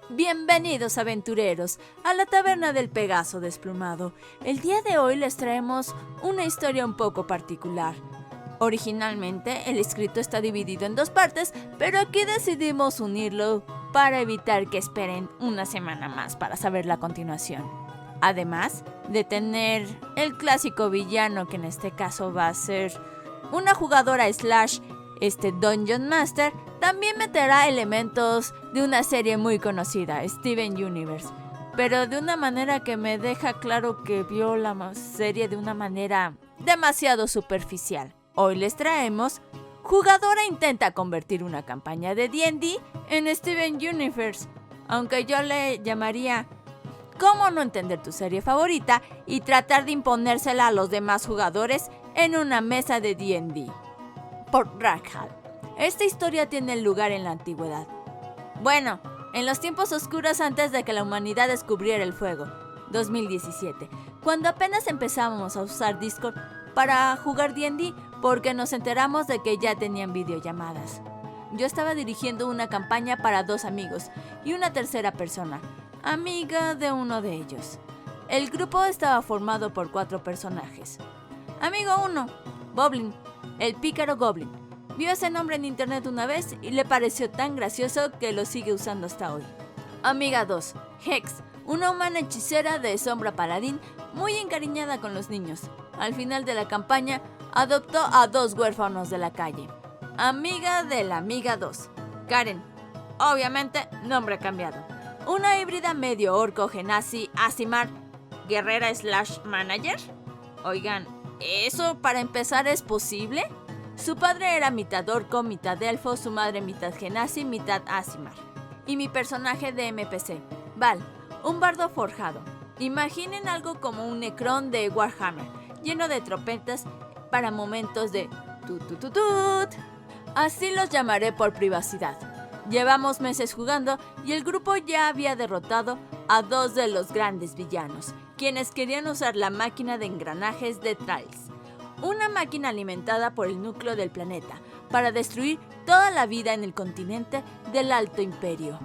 Bienvenidos aventureros a la taberna del Pegaso desplumado. El día de hoy les traemos una historia un poco particular. Originalmente el escrito está dividido en dos partes, pero aquí decidimos unirlo para evitar que esperen una semana más para saber la continuación. Además de tener el clásico villano, que en este caso va a ser una jugadora / Dungeon Master, también meterá elementos de una serie muy conocida, Steven Universe, pero de una manera que me deja claro que vio la serie de una manera demasiado superficial. Hoy les traemos: jugadora intenta convertir una campaña de D&D en Steven Universe, aunque yo le llamaría cómo no entender tu serie favorita y tratar de imponérsela a los demás jugadores en una mesa de D&D. Por Rakhal. Esta historia tiene lugar en la antigüedad. Bueno, en los tiempos oscuros antes de que la humanidad descubriera el fuego, 2017, cuando apenas empezábamos a usar Discord para jugar D&D, porque nos enteramos de que ya tenían videollamadas. Yo estaba dirigiendo una campaña para 2 amigos y una tercera persona, amiga de uno de ellos. El grupo estaba formado por 4 personajes. Amigo 1, Boblin, el pícaro Goblin. Vio ese nombre en internet una vez y le pareció tan gracioso que lo sigue usando hasta hoy. Amiga 2, Hex, una humana hechicera de sombra paladín muy encariñada con los niños. Al final de la campaña, adoptó a 2 huérfanos de la calle. Amiga de la amiga 2, Karen, obviamente nombre cambiado. Una híbrida medio orco genasi Aasimar, guerrera / manager. Oigan, ¿eso para empezar es posible? Su padre era mitad orco, mitad elfo, su madre mitad genasi, mitad Aasimar. Y mi personaje de NPC, Val, un bardo forjado. Imaginen algo como un Necron de Warhammer, lleno de trompetas para momentos de tut. Así los llamaré por privacidad. Llevamos meses jugando y el grupo ya había derrotado a 2 de los grandes villanos, quienes querían usar la máquina de engranajes de Trials, una máquina alimentada por el núcleo del planeta, para destruir toda la vida en el continente del Alto Imperio.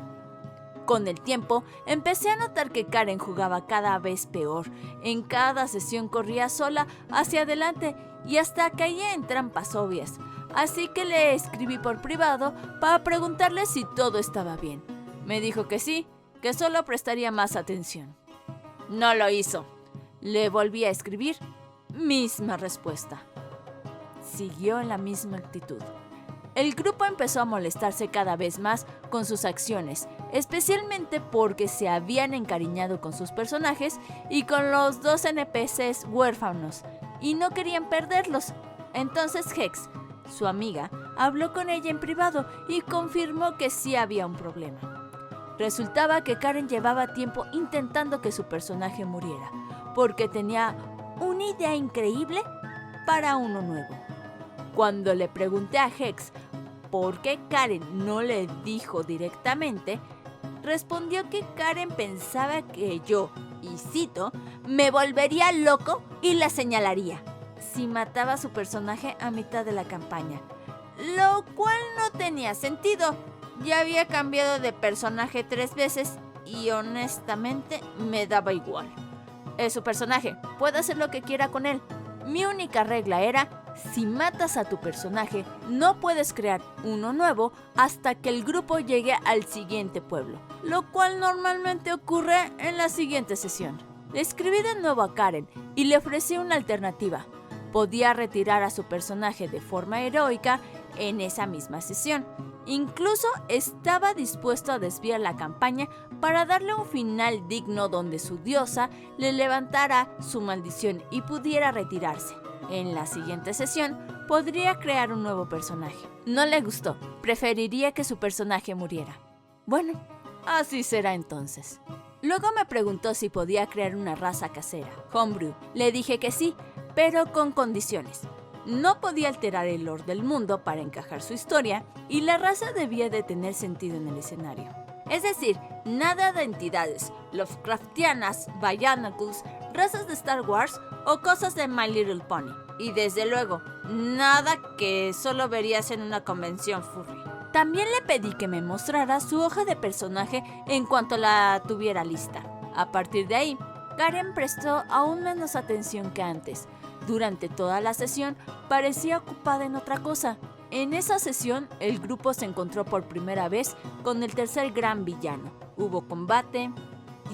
Con el tiempo, empecé a notar que Karen jugaba cada vez peor. En cada sesión corría sola hacia adelante y hasta caía en trampas obvias. Así que le escribí por privado para preguntarle si todo estaba bien. Me dijo que sí, que solo prestaría más atención. No lo hizo. Le volví a escribir. Misma respuesta. Siguió en la misma actitud. El grupo empezó a molestarse cada vez más con sus acciones, especialmente porque se habían encariñado con sus personajes y con los 2 NPCs huérfanos, y no querían perderlos. Entonces Hex, su amiga, habló con ella en privado y confirmó que sí había un problema. Resultaba que Karen llevaba tiempo intentando que su personaje muriera, porque tenía una idea increíble para uno nuevo. Cuando le pregunté a Hex por qué Karen no le dijo directamente, respondió que Karen pensaba que yo, y cito, me volvería loco y la señalaría si mataba a su personaje a mitad de la campaña, lo cual no tenía sentido. Ya había cambiado de personaje 3 veces y honestamente me daba igual. Es su personaje, puede hacer lo que quiera con él. Mi única regla era: si matas a tu personaje, no puedes crear uno nuevo hasta que el grupo llegue al siguiente pueblo, lo cual normalmente ocurre en la siguiente sesión. Le escribí de nuevo a Karen y le ofrecí una alternativa. Podía retirar a su personaje de forma heroica en esa misma sesión. Incluso estaba dispuesto a desviar la campaña para darle un final digno donde su diosa le levantara su maldición y pudiera retirarse. En la siguiente sesión podría crear un nuevo personaje. No le gustó, preferiría que su personaje muriera. Bueno, así será entonces. Luego me preguntó si podía crear una raza casera, homebrew. Le dije que sí, pero con condiciones. No podía alterar el lore del mundo para encajar su historia y la raza debía de tener sentido en el escenario. Es decir, nada de entidades Lovecraftianas, Bionicles, razas de Star Wars o cosas de My Little Pony. Y desde luego, Nada que solo verías en una convención furry. También le pedí que me mostrara su hoja de personaje en cuanto la tuviera lista. A partir de ahí, Karen prestó aún menos atención que antes. Durante toda la sesión parecía ocupada en otra cosa. En esa sesión, el grupo se encontró por primera vez con el tercer gran villano. Hubo combate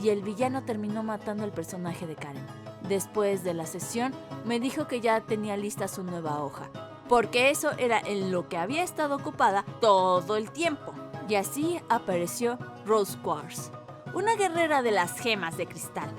y el villano terminó matando al personaje de Karen. Después de la sesión, me dijo que ya tenía lista su nueva hoja, porque eso era en lo que había estado ocupada todo el tiempo. Y así apareció Rose Quartz, una guerrera de las gemas de cristal,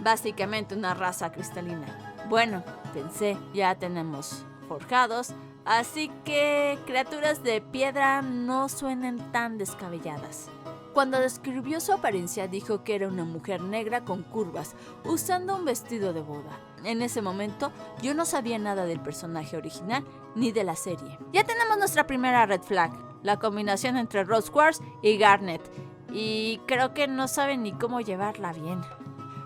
básicamente una raza cristalina. Bueno, pensé, ya tenemos forjados, así que criaturas de piedra no suenan tan descabelladas. Cuando describió su apariencia, dijo que era una mujer negra con curvas, usando un vestido de boda. En ese momento, yo no sabía nada del personaje original ni de la serie. Ya tenemos nuestra primera red flag, la combinación entre Rose Quartz y Garnet, y creo que no saben ni cómo llevarla bien.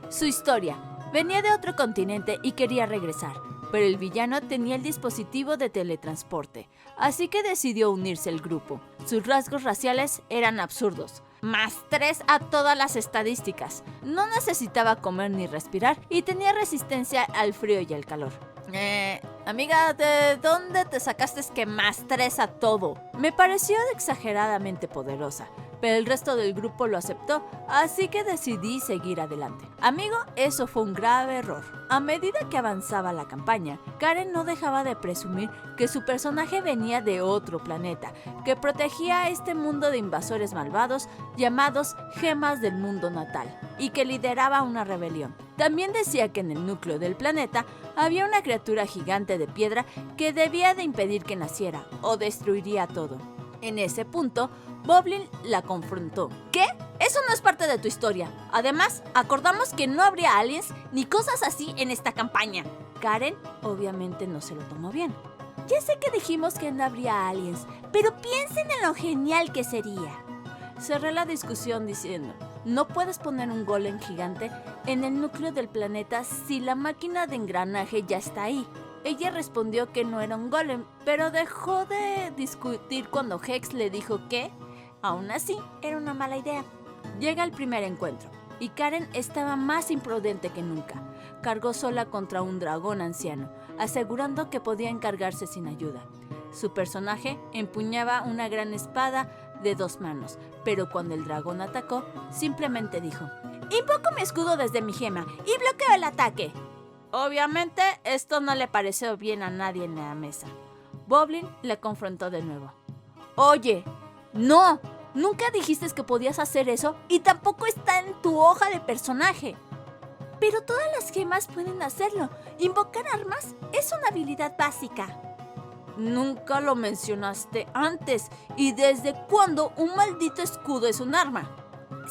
Su historia: venía de otro continente y quería regresar, pero el villano tenía el dispositivo de teletransporte, así que decidió unirse al grupo. Sus rasgos raciales eran absurdos. +3 a todas las estadísticas. No necesitaba comer ni respirar y tenía resistencia al frío y al calor. Amiga, ¿de dónde te sacaste que +3 a todo? Me pareció exageradamente poderosa, pero el resto del grupo lo aceptó, así que decidí seguir adelante. Amigo, eso fue un grave error. A medida que avanzaba la campaña, Karen no dejaba de presumir que su personaje venía de otro planeta, que protegía a este mundo de invasores malvados llamados Gemas del Mundo Natal, y que lideraba una rebelión. También decía que en el núcleo del planeta había una criatura gigante de piedra que debía de impedir que naciera o destruiría todo. En ese punto, Boblin la confrontó. ¿Qué? Eso no es parte de tu historia. Además, acordamos que no habría aliens ni cosas así en esta campaña. Karen obviamente no se lo tomó bien. Ya sé que dijimos que no habría aliens, pero piensen en lo genial que sería. Cerré la discusión diciendo: no puedes poner un golem gigante en el núcleo del planeta si la máquina de engranaje ya está ahí. Ella respondió que no era un golem, pero dejó de discutir cuando Hex le dijo que, aún así, era una mala idea. Llega el primer encuentro, y Karen estaba más imprudente que nunca. Cargó sola contra un dragón anciano, asegurando que podía encargarse sin ayuda. Su personaje empuñaba una gran espada de 2 manos, pero cuando el dragón atacó, simplemente dijo: invoco mi escudo desde mi gema y bloqueo el ataque. Obviamente, esto no le pareció bien a nadie en la mesa. Boblin le confrontó de nuevo. Oye, no, nunca dijiste que podías hacer eso y tampoco está en tu hoja de personaje. Pero todas las gemas pueden hacerlo. Invocar armas es una habilidad básica. Nunca lo mencionaste antes. ¿Y desde cuándo un maldito escudo es un arma?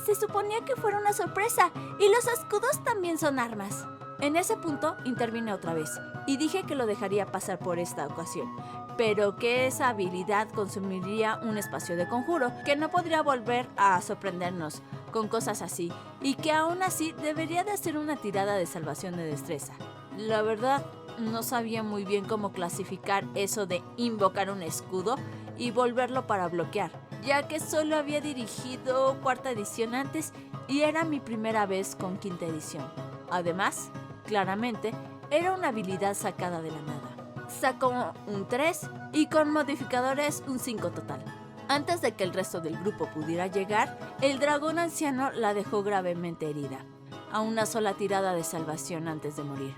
Se suponía que fuera una sorpresa y los escudos también son armas. En ese punto intervine otra vez y dije que lo dejaría pasar por esta ocasión, pero que esa habilidad consumiría un espacio de conjuro, que no podría volver a sorprendernos con cosas así y que aún así debería de hacer una tirada de salvación de destreza. La verdad, no sabía muy bien cómo clasificar eso de invocar un escudo y volverlo para bloquear, ya que solo había dirigido 4ª edición antes y era mi primera vez con 5ª edición. Además, claramente, era una habilidad sacada de la nada. Sacó un 3 y con modificadores un 5 total. Antes de que el resto del grupo pudiera llegar, el dragón anciano la dejó gravemente herida. A una sola tirada de salvación antes de morir.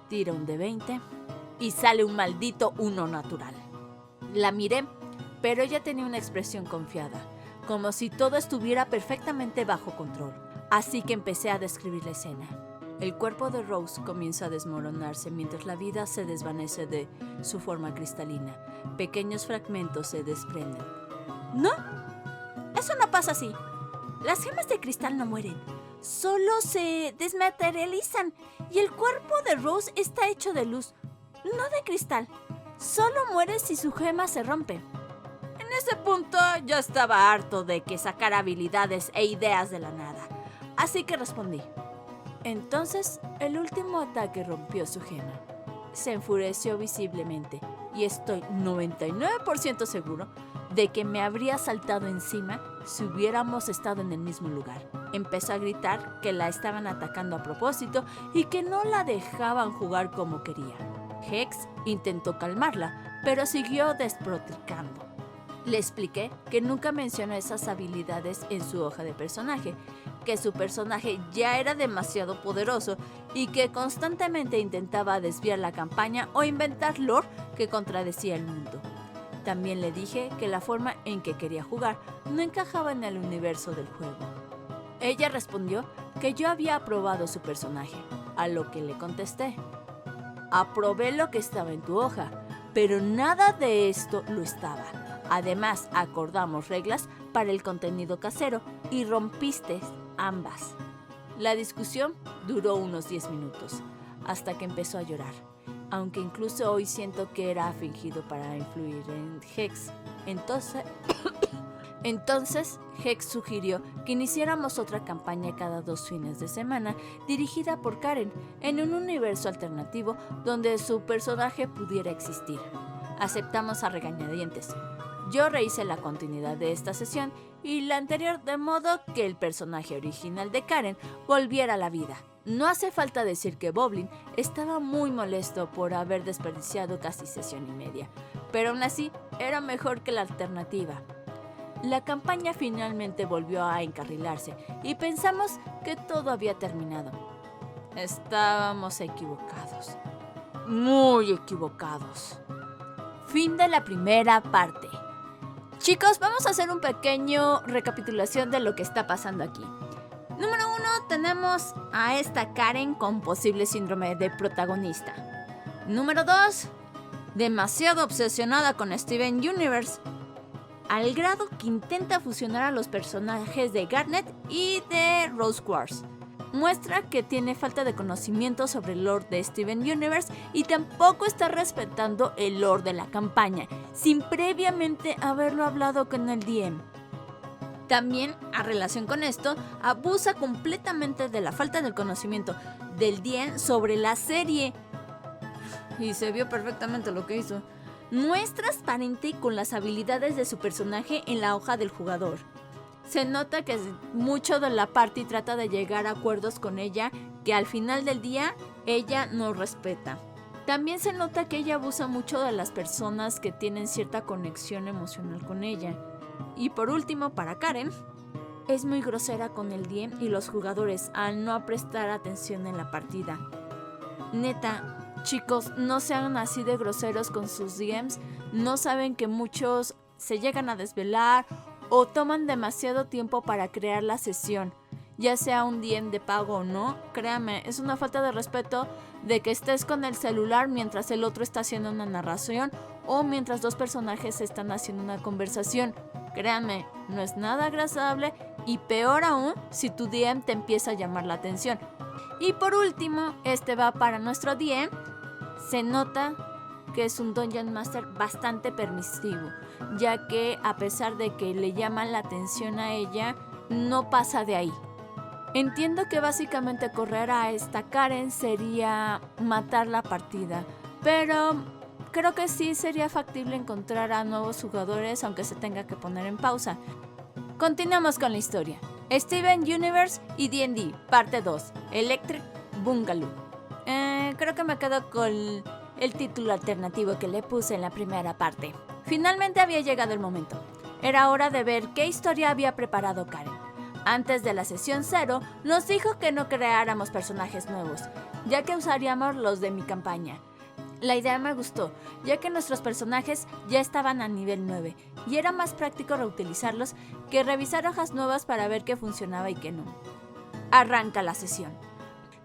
Tira un de 20 y sale un maldito 1 natural. La miré, pero ella tenía una expresión confiada, como si todo estuviera perfectamente bajo control. Así que empecé a describir la escena. El cuerpo de Rose comienza a desmoronarse mientras la vida se desvanece de su forma cristalina. Pequeños fragmentos se desprenden. ¡No! Eso no pasa así. Las gemas de cristal no mueren. Solo se desmaterializan y el cuerpo de Rose está hecho de luz, no de cristal. Solo muere si su gema se rompe. En ese punto yo estaba harto de que sacara habilidades e ideas de la nada. Así que respondí. Entonces, el último ataque rompió su gema. se enfureció visiblemente y estoy 99% seguro de que me habría saltado encima si hubiéramos estado en el mismo lugar. Empezó a gritar que la estaban atacando a propósito y que no la dejaban jugar como quería. Hex intentó calmarla, pero siguió despotricando. Le expliqué que nunca mencionó esas habilidades en su hoja de personaje, que su personaje ya era demasiado poderoso y que constantemente intentaba desviar la campaña o inventar lore que contradecía el mundo. También le dije que la forma en que quería jugar no encajaba en el universo del juego. Ella respondió que yo había aprobado su personaje, a lo que le contesté: aprobé lo que estaba en tu hoja, pero nada de esto lo estaba. Además, acordamos reglas para el contenido casero y rompiste ambas. La discusión duró unos 10 minutos, hasta que empezó a llorar, aunque incluso hoy siento que era fingido para influir en Hex. Entonces, Hex sugirió que iniciáramos otra campaña cada 2 fines de semana, dirigida por Karen, en un universo alternativo donde su personaje pudiera existir. Aceptamos a regañadientes. Yo rehice la continuidad de esta sesión y la anterior, de modo que el personaje original de Karen volviera a la vida. No hace falta decir que Boblin estaba muy molesto por haber desperdiciado casi sesión y media, pero aún así era mejor que la alternativa. La campaña finalmente volvió a encarrilarse y pensamos que todo había terminado. Estábamos equivocados. Muy equivocados. Fin de la primera parte. Chicos, vamos a hacer un pequeño recapitulación de lo que está pasando aquí. Número 1, tenemos a esta Karen con posible síndrome de protagonista. Número 2, demasiado obsesionada con Steven Universe, al grado que intenta fusionar a los personajes de Garnet y de Rose Quartz. Muestra que tiene falta de conocimiento sobre el lore de Steven Universe y tampoco está respetando el lore de la campaña, sin previamente haberlo hablado con el DM. También, a relación con esto, abusa completamente de la falta del conocimiento del DM sobre la serie. Y se vio perfectamente lo que hizo. No es transparente con las habilidades de su personaje en la hoja del jugador. Se nota que mucho de la party trata de llegar a acuerdos con ella que al final del día ella no respeta. También se nota que ella abusa mucho de las personas que tienen cierta conexión emocional con ella. Y por último, para Karen, es muy grosera con el DM y los jugadores al no prestar atención en la partida. Neta, chicos, no sean así de groseros con sus DMs. No saben que muchos se llegan a desvelar o toman demasiado tiempo para crear la sesión, ya sea un DM de pago o no. Créame, es una falta de respeto de que estés con el celular mientras el otro está haciendo una narración o mientras 2 personajes están haciendo una conversación. Créanme, no es nada agradable y peor aún si tu DM te empieza a llamar la atención. Y por último, este va para nuestro DM. Se nota que es un Dungeon Master bastante permisivo, ya que a pesar de que le llaman la atención a ella, no pasa de ahí. Entiendo que básicamente correr a esta Karen sería matar la partida, pero creo que sí sería factible encontrar a nuevos jugadores aunque se tenga que poner en pausa. Continuamos con la historia. Steven Universe y D&D, parte 2, Electric Boogaloo. Creo que me quedo con el título alternativo que le puse en la primera parte. Finalmente había llegado el momento. Era hora de ver qué historia había preparado Karen. Antes de la sesión 0, nos dijo que no creáramos personajes nuevos, ya que usaríamos los de mi campaña. La idea me gustó, ya que nuestros personajes ya estaban a nivel 9, y era más práctico reutilizarlos que revisar hojas nuevas para ver qué funcionaba y qué no. Arranca la sesión.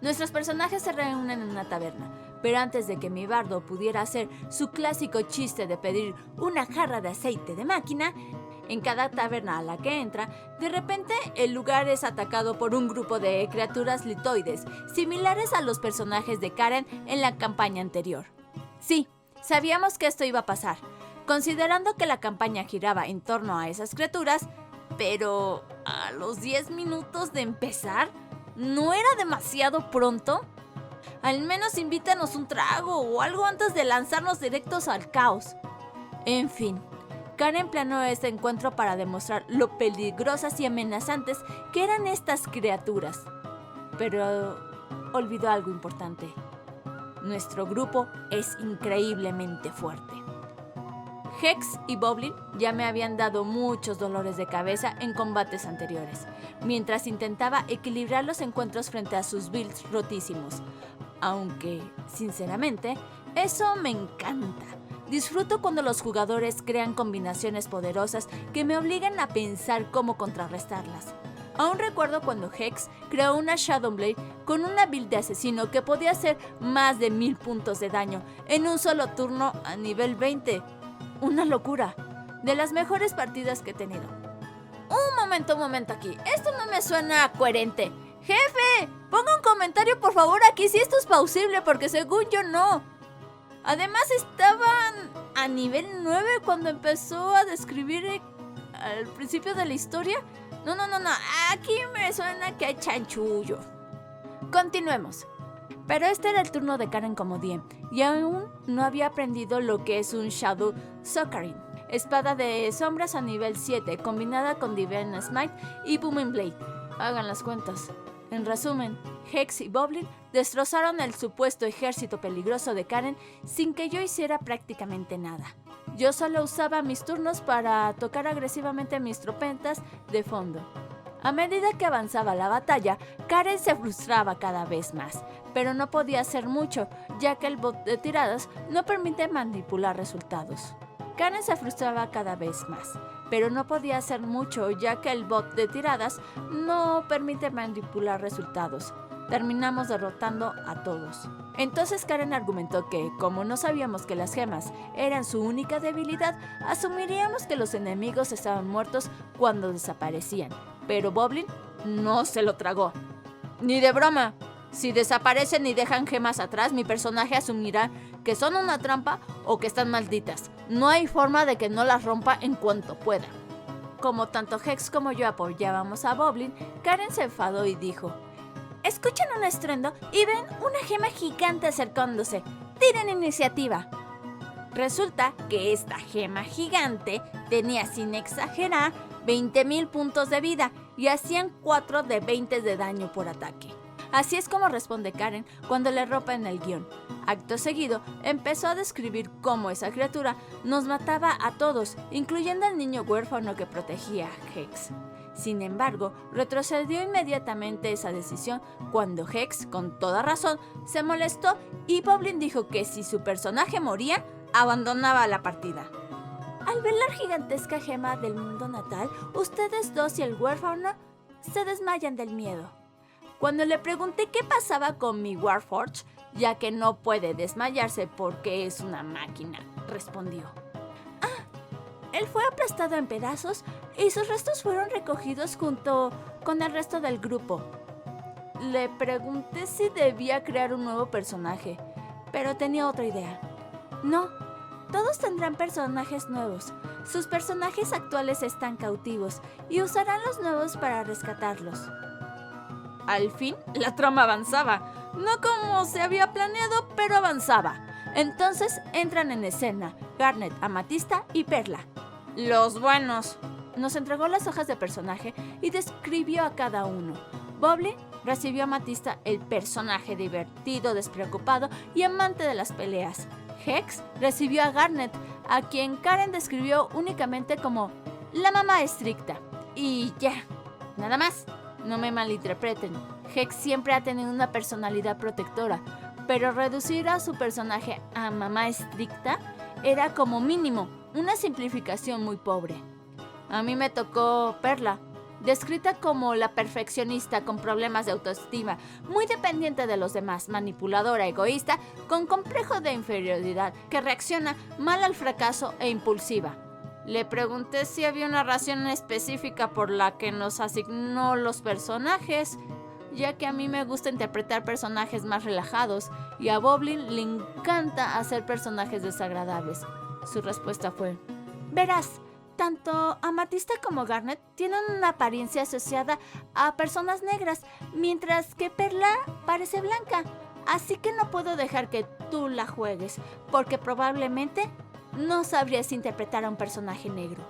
Nuestros personajes se reúnen en una taberna, pero antes de que mi bardo pudiera hacer su clásico chiste de pedir una jarra de aceite de máquina, en cada taberna a la que entra, de repente el lugar es atacado por un grupo de criaturas litoides, similares a los personajes de Karen en la campaña anterior. Sí, sabíamos que esto iba a pasar, considerando que la campaña giraba en torno a esas criaturas, pero a los 10 minutos de empezar, ¿no era demasiado pronto? Al menos invítanos un trago o algo antes de lanzarnos directos al caos. En fin, Karen planeó este encuentro para demostrar lo peligrosas y amenazantes que eran estas criaturas. Pero olvidó algo importante. Nuestro grupo es increíblemente fuerte. Hex y Boblin ya me habían dado muchos dolores de cabeza en combates anteriores, mientras intentaba equilibrar los encuentros frente a sus builds rotísimos. Aunque, sinceramente, eso me encanta. Disfruto cuando los jugadores crean combinaciones poderosas que me obligan a pensar cómo contrarrestarlas. Aún recuerdo cuando Hex creó una Shadowblade con una build de asesino que podía hacer más de 1000 puntos de daño en un solo turno a nivel 20. Una locura. De las mejores partidas que he tenido. Un momento aquí. Esto no me suena coherente. ¡Jefe! Ponga un comentario por favor aquí si esto es plausible, porque según yo no. Además estaban a nivel 9 cuando empezó a describir al principio de la historia. No. Aquí me suena que hay chanchullo. Continuemos. Pero este era el turno de Karen como DM, y aún no había aprendido lo que es un Shadow Soaring, espada de sombras a nivel 7, combinada con Divine Smite y Booming Blade. Hagan las cuentas. En resumen, Hex y Boblin destrozaron el supuesto ejército peligroso de Karen sin que yo hiciera prácticamente nada. Yo solo usaba mis turnos para tocar agresivamente mis trompetas de fondo. A medida que avanzaba la batalla, Karen se frustraba cada vez más, pero no podía hacer mucho, ya que el bot de tiradas no permite manipular resultados. Karen se frustraba cada vez más, pero no podía hacer mucho, ya que el bot de tiradas no permite manipular resultados. Terminamos derrotando a todos. Entonces Karen argumentó que, como no sabíamos que las gemas eran su única debilidad, asumiríamos que los enemigos estaban muertos cuando desaparecían. Pero Boblin no se lo tragó. Ni de broma. Si desaparecen y dejan gemas atrás, mi personaje asumirá que son una trampa o que están malditas. No hay forma de que no las rompa en cuanto pueda. Como tanto Hex como yo apoyábamos a Boblin, Karen se enfadó y dijo: escuchan un estruendo y ven una gema gigante acercándose. ¡Tiren iniciativa! Resulta que esta gema gigante tenía, sin exagerar, 20,000 puntos de vida y hacían 4 de 20 de daño por ataque. Así es como responde Karen cuando le rompa en el guión. Acto seguido, empezó a describir cómo esa criatura nos mataba a todos, incluyendo al niño huérfano que protegía a Hex. Sin embargo, retrocedió inmediatamente esa decisión cuando Hex, con toda razón, se molestó y Boblin dijo que si su personaje moría, abandonaba la partida. Al ver la gigantesca gema del mundo natal, ustedes dos y el huérfano se desmayan del miedo. Cuando le pregunté qué pasaba con mi Warforged, ya que no puede desmayarse porque es una máquina, respondió: él fue aplastado en pedazos y sus restos fueron recogidos junto con el resto del grupo. Le pregunté si debía crear un nuevo personaje, pero tenía otra idea. No, todos tendrán personajes nuevos. Sus personajes actuales están cautivos y usarán los nuevos para rescatarlos. Al fin, la trama avanzaba. No como se había planeado, pero avanzaba. Entonces entran en escena Garnet, Amatista y Perla. Los buenos. Nos entregó las hojas de personaje y describió a cada uno. Boblin recibió a Amatista, el personaje divertido, despreocupado y amante de las peleas. Hex recibió a Garnet, a quien Karen describió únicamente como la mamá estricta. Y ya, nada más. No me malinterpreten, Hex siempre ha tenido una personalidad protectora, pero reducir a su personaje a mamá estricta era como mínimo una simplificación muy pobre. A mí me tocó Perla, descrita como la perfeccionista con problemas de autoestima, muy dependiente de los demás, manipuladora, egoísta, con complejo de inferioridad, que reacciona mal al fracaso e impulsiva. Le pregunté si había una razón específica por la que nos asignó los personajes, ya que a mí me gusta interpretar personajes más relajados y a Boblin le encanta hacer personajes desagradables. Su respuesta fue: verás, tanto Amatista como Garnet tienen una apariencia asociada a personas negras, mientras que Perla parece blanca. así que no puedo dejar que tú la juegues, porque probablemente no sabrías interpretar a un personaje negro.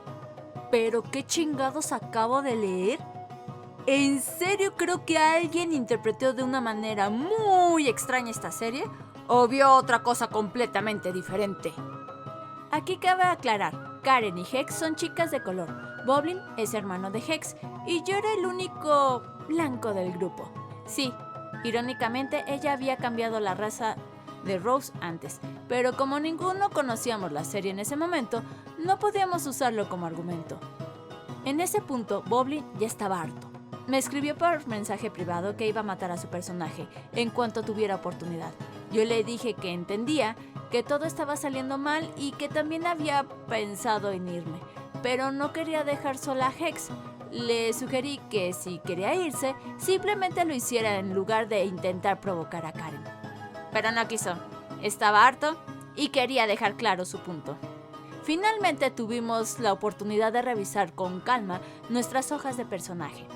¿Pero qué chingados acabo de leer? ¿En serio creo que alguien interpretó de una manera muy extraña esta serie? ¿O vio otra cosa completamente diferente? Aquí cabe aclarar, Karen y Hex son chicas de color. Boblin es hermano de Hex y yo era el único blanco del grupo. Sí, irónicamente ella había cambiado la raza de Rose antes, pero como ninguno conocíamos la serie en ese momento, no podíamos usarlo como argumento. En ese punto, Boblin ya estaba harto. Me escribió por mensaje privado que iba a matar a su personaje en cuanto tuviera oportunidad. Yo le dije que entendía que todo estaba saliendo mal y que también había pensado en irme, pero no quería dejar sola a Hex. Le sugerí que si quería irse, simplemente lo hiciera en lugar de intentar provocar a Karen. Pero no quiso. Estaba harto y quería dejar claro su punto. Finalmente tuvimos la oportunidad de revisar con calma nuestras hojas de personaje.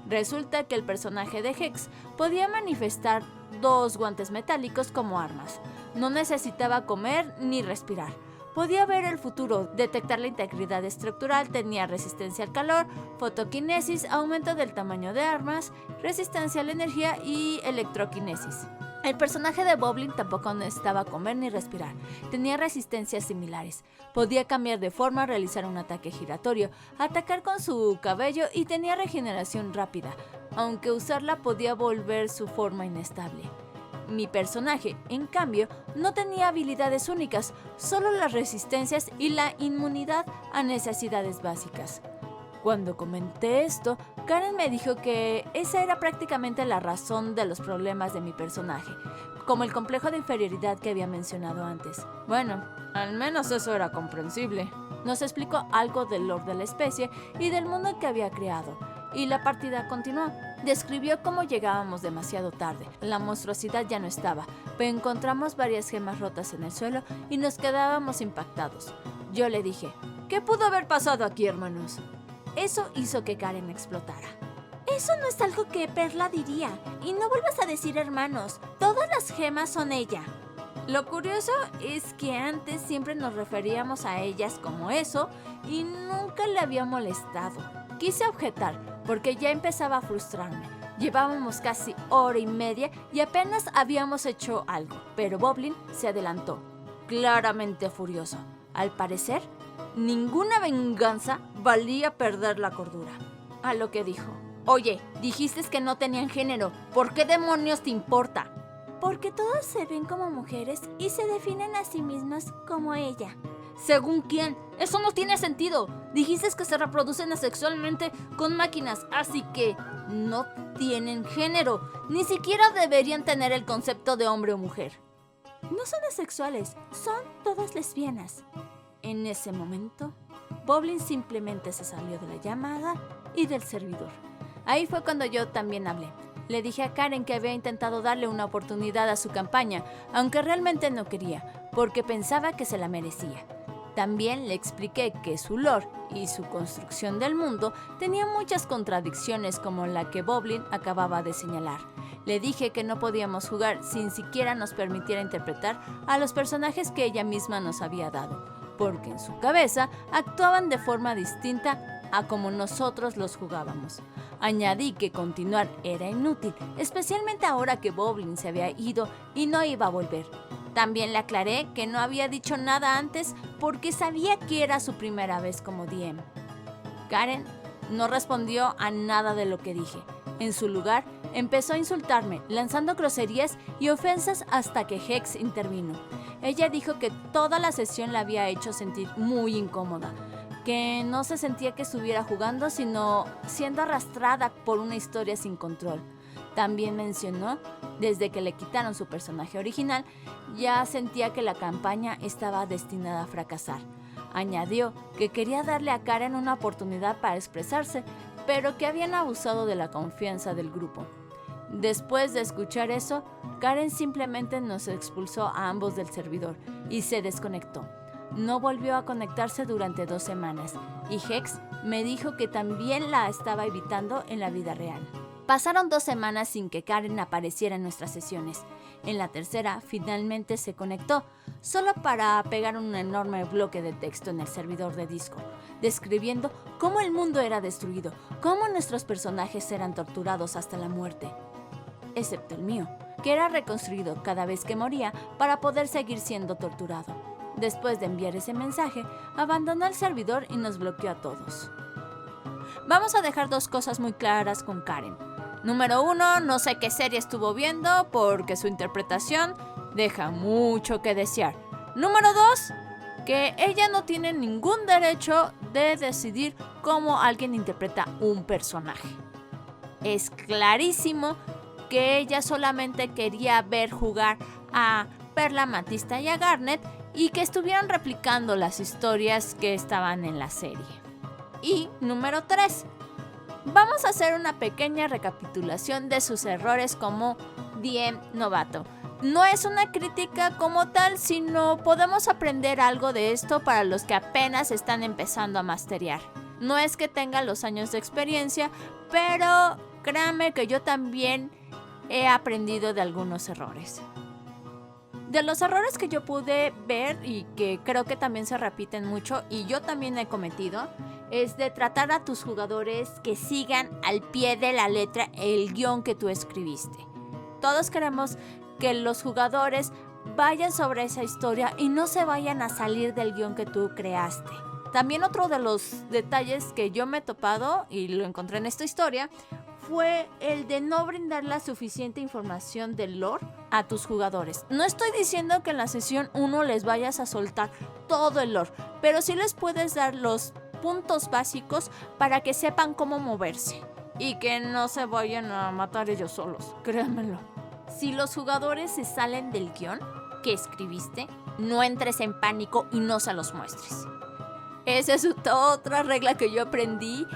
Resulta que el personaje de Hex podía manifestar 2 guantes metálicos como armas. No necesitaba comer ni respirar. Podía ver el futuro, detectar la integridad estructural, tenía resistencia al calor, fotoquinesis, aumento del tamaño de armas, resistencia a la energía y electroquinesis. El personaje de Boblin tampoco necesitaba comer ni respirar. Tenía resistencias similares. Podía cambiar de forma, realizar un ataque giratorio, atacar con su cabello y tenía regeneración rápida, aunque usarla podía volver su forma inestable. Mi personaje, en cambio, no tenía habilidades únicas, solo las resistencias y la inmunidad a necesidades básicas. Cuando comenté esto, Karen me dijo que esa era prácticamente la razón de los problemas de mi personaje, como el complejo de inferioridad que había mencionado antes. Bueno, al menos eso era comprensible. Nos explicó algo del lore de la especie y del mundo que había creado, y la partida continuó. Describió cómo llegábamos demasiado tarde, la monstruosidad ya no estaba, pero encontramos varias gemas rotas en el suelo y nos quedábamos impactados. Yo le dije, ¿qué pudo haber pasado aquí, hermanos? Eso hizo que Karen explotara. Eso no es algo que Perla diría. Y no vuelvas a decir hermanos. Todas las gemas son ella. Lo curioso es que antes siempre nos referíamos a ellas como eso y nunca le había molestado. Quise objetar porque ya empezaba a frustrarme. Llevábamos casi hora y media y apenas habíamos hecho algo, pero Boblin se adelantó, claramente furioso. Al parecer, ninguna venganza valía perder la cordura. A lo que dijo, oye, dijiste que no tenían género, ¿por qué demonios te importa? Porque todas se ven como mujeres y se definen a sí mismas como ella. ¿Según quién? Eso no tiene sentido. Dijiste que se reproducen asexualmente con máquinas, así que no tienen género. Ni siquiera deberían tener el concepto de hombre o mujer. No son asexuales, son todas lesbianas. En ese momento, Boblin simplemente se salió de la llamada y del servidor. Ahí fue cuando yo también hablé. Le dije a Karen que había intentado darle una oportunidad a su campaña, aunque realmente no quería, porque pensaba que se la merecía. También le expliqué que su lore y su construcción del mundo tenían muchas contradicciones como la que Boblin acababa de señalar. Le dije que no podíamos jugar sin siquiera nos permitiera interpretar a los personajes que ella misma nos había dado, porque en su cabeza actuaban de forma distinta a como nosotros los jugábamos. Añadí que continuar era inútil, especialmente ahora que Boblin se había ido y no iba a volver. También le aclaré que no había dicho nada antes porque sabía que era su primera vez como DM. Karen no respondió a nada de lo que dije. En su lugar, empezó a insultarme, lanzando groserías y ofensas hasta que Hex intervino. Ella dijo que toda la sesión la había hecho sentir muy incómoda, que no se sentía que estuviera jugando, sino siendo arrastrada por una historia sin control. También mencionó, desde que le quitaron su personaje original, ya sentía que la campaña estaba destinada a fracasar. Añadió que quería darle a Karen una oportunidad para expresarse, pero que habían abusado de la confianza del grupo. Después de escuchar eso, Karen simplemente nos expulsó a ambos del servidor y se desconectó. No volvió a conectarse durante 2 semanas y Hex me dijo que también la estaba evitando en la vida real. Pasaron 2 semanas sin que Karen apareciera en nuestras sesiones. En la tercera, finalmente se conectó, solo para pegar un enorme bloque de texto en el servidor de Discord, describiendo cómo el mundo era destruido, cómo nuestros personajes eran torturados hasta la muerte, excepto el mío, que era reconstruido cada vez que moría para poder seguir siendo torturado. Después de enviar ese mensaje, abandonó el servidor y nos bloqueó a todos. Vamos a dejar 2 cosas muy claras con Karen. Número 1, no sé qué serie estuvo viendo porque su interpretación deja mucho que desear. Número 2, que ella no tiene ningún derecho de decidir cómo alguien interpreta un personaje. Es clarísimo que ella solamente quería ver jugar a Perla Amatista y a Garnet y que estuvieran replicando las historias que estaban en la serie. Y número 3, vamos a hacer una pequeña recapitulación de sus errores como DM novato. No es una crítica como tal, sino podemos aprender algo de esto para los que apenas están empezando a masterear. No es que tenga los años de experiencia, pero créanme que yo también he aprendido de algunos errores. De los errores que yo pude ver y que creo que también se repiten mucho y yo también he cometido, es de tratar a tus jugadores que sigan al pie de la letra el guión que tú escribiste. Todos queremos que los jugadores vayan sobre esa historia y no se vayan a salir del guión que tú creaste. También otro de los detalles que yo me he topado y lo encontré en esta historia fue el de no brindar la suficiente información del lore a tus jugadores. No estoy diciendo que en la sesión 1 les vayas a soltar todo el lore, pero sí les puedes dar los puntos básicos para que sepan cómo moverse y que no se vayan a matar ellos solos, créanmelo. Si los jugadores se salen del guión que escribiste, no entres en pánico y no se los muestres. Esa es otra regla que yo aprendí.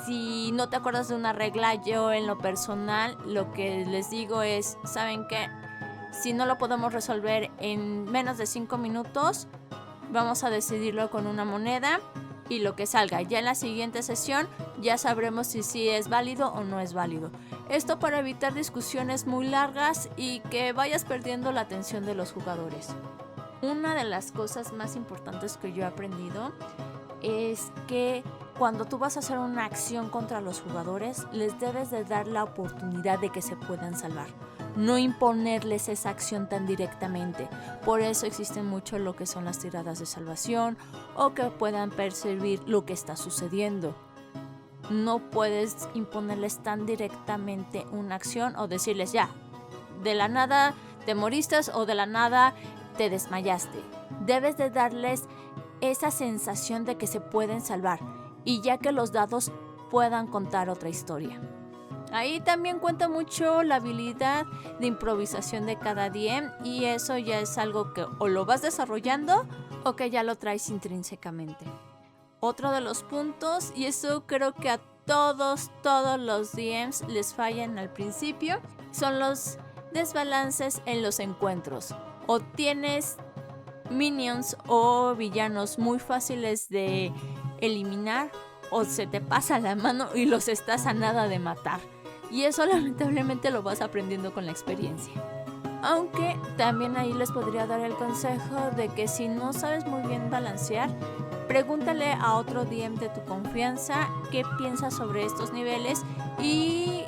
Si no te acuerdas de una regla, yo en lo personal lo que les digo es, ¿saben qué? Si no lo podemos resolver en menos de 5 minutos, vamos a decidirlo con una moneda y lo que salga. Ya en la siguiente sesión ya sabremos si sí es válido o no es válido. Esto para evitar discusiones muy largas y que vayas perdiendo la atención de los jugadores. Una de las cosas más importantes que yo he aprendido es que cuando tú vas a hacer una acción contra los jugadores, les debes de dar la oportunidad de que se puedan salvar. No imponerles esa acción tan directamente. Por eso existen mucho lo que son las tiradas de salvación o que puedan percibir lo que está sucediendo. No puedes imponerles tan directamente una acción o decirles ya, de la nada te moriste o de la nada te desmayaste. Debes de darles esa sensación de que se pueden salvar y ya que los dados puedan contar otra historia. Ahí también cuenta mucho la habilidad de improvisación de cada DM y eso ya es algo que o lo vas desarrollando o que ya lo traes intrínsecamente. Otro de los puntos, y eso creo que a todos los DMs les fallan al principio, son los desbalances en los encuentros. O tienes minions o villanos muy fáciles de eliminar o se te pasa la mano y los estás a nada de matar. Y eso lamentablemente lo vas aprendiendo con la experiencia. Aunque también ahí les podría dar el consejo de que si no sabes muy bien balancear, pregúntale a otro DM de tu confianza qué piensa sobre estos niveles y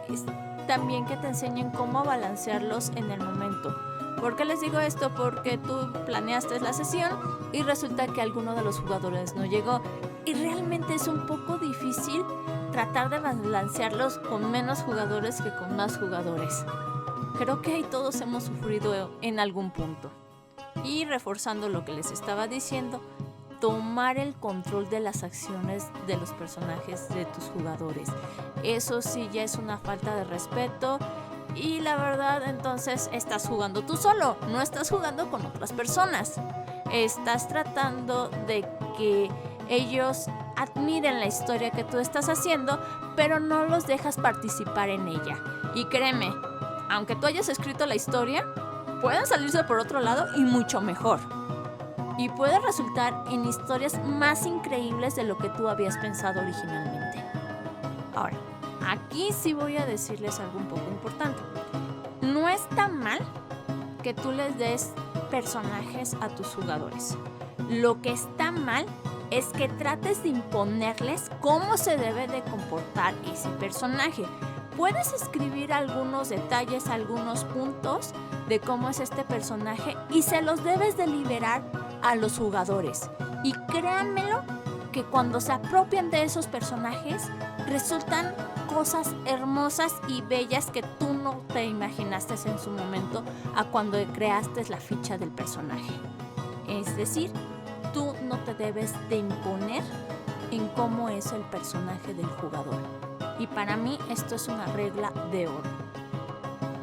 también que te enseñen cómo balancearlos en el momento. ¿Por qué les digo esto? Porque tú planeaste la sesión y resulta que alguno de los jugadores no llegó. Y realmente es un poco difícil tratar de balancearlos con menos jugadores que con más jugadores. Creo que ahí todos hemos sufrido en algún punto. Y reforzando lo que les estaba diciendo, tomar el control de las acciones de los personajes de tus jugadores. Eso sí ya es una falta de respeto. Y la verdad, entonces estás jugando tú solo, no estás jugando con otras personas. Estás tratando de que ellos admiren la historia que tú estás haciendo, pero no los dejas participar en ella. Y créeme, aunque tú hayas escrito la historia, pueden salirse por otro lado y mucho mejor. Y puede resultar en historias más increíbles de lo que tú habías pensado originalmente. Ahora, aquí sí voy a decirles algo un poco importante. No está mal que tú les des personajes a tus jugadores. Lo que está mal es que trates de imponerles cómo se debe de comportar ese personaje. Puedes escribir algunos detalles, algunos puntos de cómo es este personaje y se los debes de liberar a los jugadores. Y créanmelo que cuando se apropian de esos personajes resultan cosas hermosas y bellas que tú no te imaginaste en su momento a cuando creaste la ficha del personaje. Es decir, tú no te debes de imponer en cómo es el personaje del jugador. Y para mí esto es una regla de oro.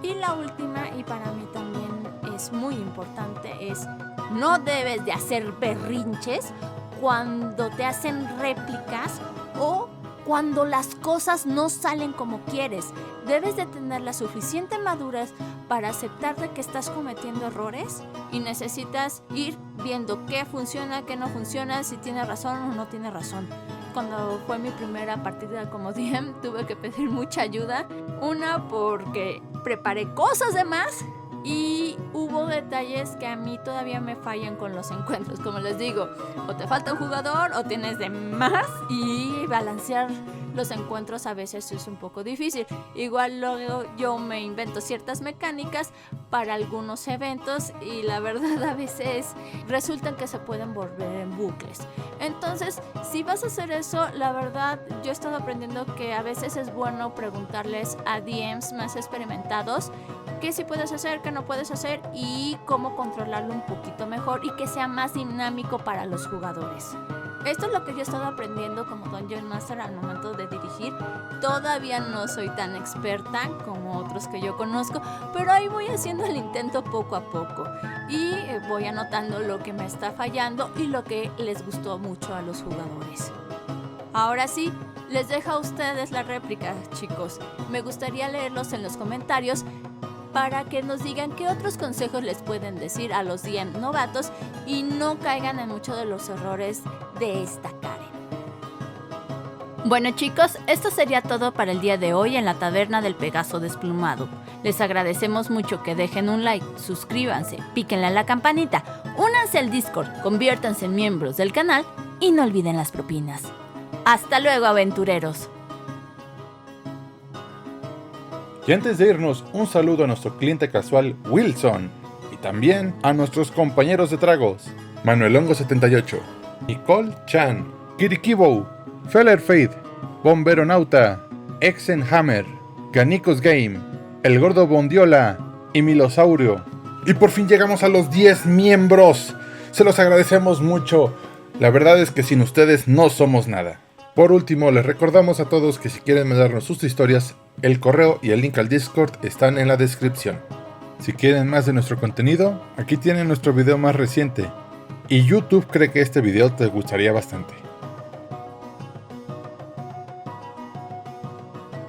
Y la última, y para mí también es muy importante, es no debes de hacer berrinches cuando te hacen réplicas o cuando las cosas no salen como quieres. Debes de tener la suficiente madurez para aceptar de que estás cometiendo errores y necesitas ir viendo qué funciona, qué no funciona, si tiene razón o no tiene razón. Cuando fue mi primera partida como DM tuve que pedir mucha ayuda. Una porque preparé cosas de más y hubo detalles que a mí todavía me fallan con los encuentros. Como les digo, o te falta un jugador o tienes de más y balancear los encuentros a veces es un poco difícil. Igual luego yo me invento ciertas mecánicas para algunos eventos y la verdad a veces resultan que se pueden volver en bucles. Entonces, si vas a hacer eso, la verdad yo he estado aprendiendo que a veces es bueno preguntarles a DMs más experimentados qué sí puedes hacer, qué no puedes hacer y cómo controlarlo un poquito mejor y que sea más dinámico para los jugadores. Esto es lo que yo he estado aprendiendo como Dungeon Master al momento de dirigir. Todavía no soy tan experta como otros que yo conozco, pero ahí voy haciendo el intento poco a poco y voy anotando lo que me está fallando y lo que les gustó mucho a los jugadores. Ahora sí, les dejo a ustedes la réplica, chicos. Me gustaría leerlos en los comentarios para que nos digan qué otros consejos les pueden decir a los DM novatos y no caigan en muchos de los errores de esta Karen. Bueno chicos, esto sería todo para el día de hoy en la Taberna del Pegaso Desplumado. Les agradecemos mucho que dejen un like, suscríbanse, píquenle a la campanita, únanse al Discord, conviértanse en miembros del canal y no olviden las propinas. ¡Hasta luego, aventureros! Y antes de irnos, un saludo a nuestro cliente casual Wilson y también a nuestros compañeros de tragos Manuel Hongo 78, Nicole Chan, Kirikibo, Feller Faith, Bomberonauta, Exenhammer, Ganicos Game, El Gordo Bondiola y Milosaurio. Y por fin llegamos a los 10 miembros. Se los agradecemos mucho. La verdad es que sin ustedes no somos nada. Por último, les recordamos a todos que si quieren mandarnos sus historias, el correo y el link al Discord están en la descripción. Si quieren más de nuestro contenido, aquí tienen nuestro video más reciente. Y YouTube cree que este video te gustaría bastante.